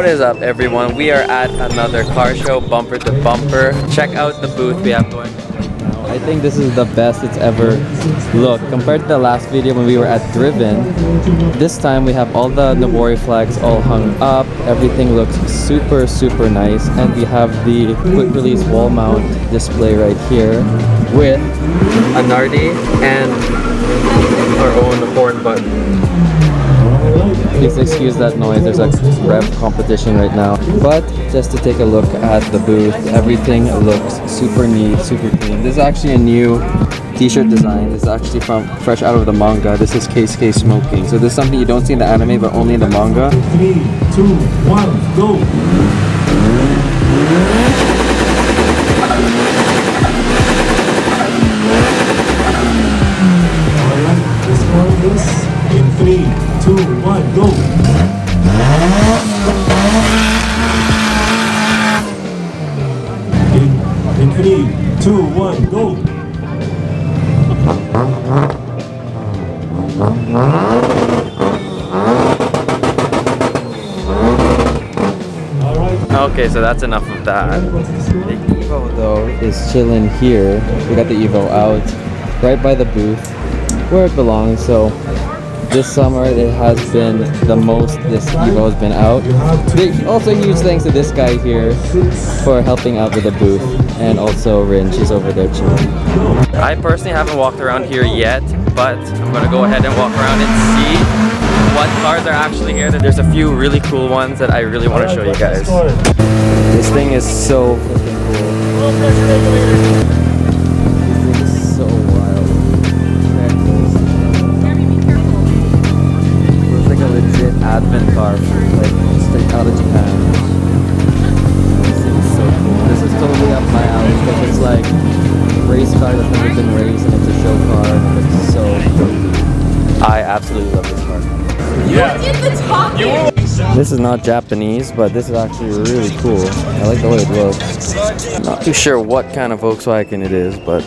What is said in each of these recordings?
is up, everyone? We are at another car show, bumper to bumper. Check out the booth we have going on right now. I think this is the best it's ever looked. Compared to the last video when we were at Driven, this time we have all the Nabori flags all hung up. Everything looks super, super nice. And we have the quick release wall mount display right here with a Nardi and our own horn button. Please excuse that noise, there's a rev competition right now. But just to take a look at the booth, everything looks super neat, super clean. This is actually a new t-shirt design. This is actually from fresh out of the manga. This is Keisuke smoking. So this is something you don't see in the anime but only in the manga. 3, 2, 1, go! In 3, 2, 1, go! In 3, 2, 1, go! Okay, so that's enough of that. The Evo though is chilling here. We got the Evo out right by the booth where it belongs. So this summer it has been the most this Evo has been out. Also huge thanks to this guy here for helping out with the booth, and also Rin, she's over there chilling. I personally haven't walked around here yet, but I'm gonna go ahead and walk around and see what cars are actually here. There's a few really cool ones that I really want to show you guys. This thing is so freaking cool. This thing is so wild. Looks like a legit Advan car, like straight out of Japan. This thing is so cool. This is totally up my alley because it's like a race car that's never been raced and it's a show car. It's so cool. I absolutely love this car. Yeah. This is not Japanese, but this is actually really cool. I like the way it looks. Not too sure what kind of Volkswagen it is, but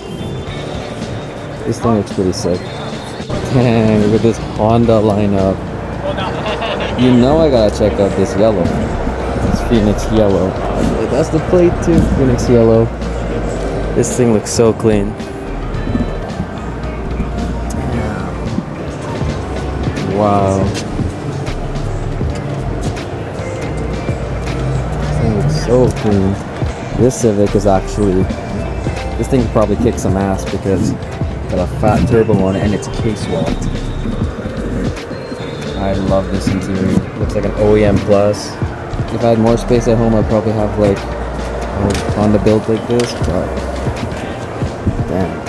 this thing looks pretty sick. Dang, look at this Honda lineup. You know I gotta check out this yellow. This Phoenix yellow. That's the plate too, Phoenix yellow. This thing looks so clean. Wow. This thing looks so clean. This Civic is actually, this thing could probably kick some ass because it's got a fat turbo on it and it's case swapped. I love this interior. Looks like an OEM Plus. If I had more space at home, I'd probably have like a Honda build like this, but damn.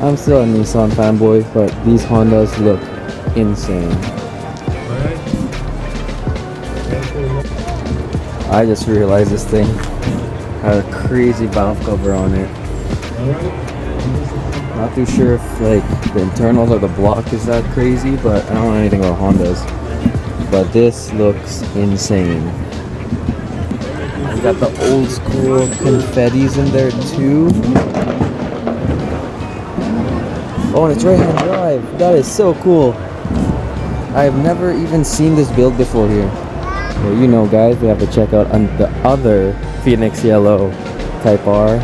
I'm still a Nissan fanboy, but these Hondas look insane. I just realized this thing had a crazy valve cover on it. Not too sure if like the internals or the block is that crazy, but I don't know anything about Hondas. But this looks insane. We got the old school confettis in there too. Oh, and it's right-hand drive. That is so cool. I've never even seen this build before here. Well, you know guys, we have to check out the other Phoenix Yellow Type R.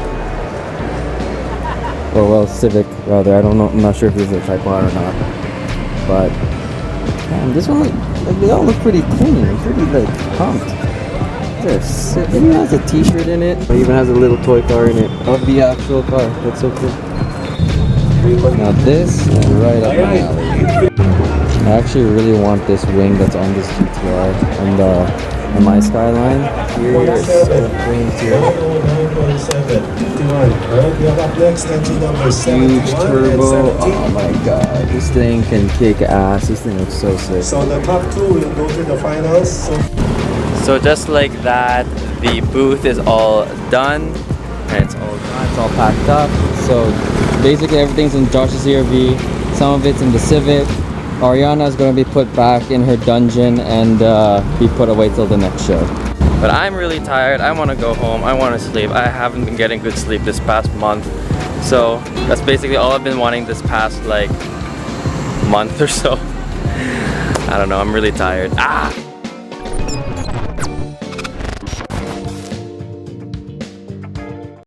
Or well, Civic rather. I don't know. I'm not sure if this is a Type R or not. But man, this one, like, they all look pretty clean. Pretty like pumped. They're sick. It even has a T-shirt in it. It even has a little toy car in it of the actual car. That's so cool. Now this is right up my alley. I actually really want this wing that's on this GTR and the My Skyline. Here is so clean too. Huge turbo. Oh my god, this thing can kick ass. This thing looks so sick. So the top two will go to the finals. So just like that, the booth is all done. And it's all packed up. So basically everything's in Josh's CRV. Some of it's in the Civic. Ariana is going to be put back in her dungeon and be put away till the next show. But I'm really tired. I want to go home. I want to sleep. I haven't been getting good sleep this past month. So that's basically all I've been wanting this past like month or so. I don't know. I'm really tired.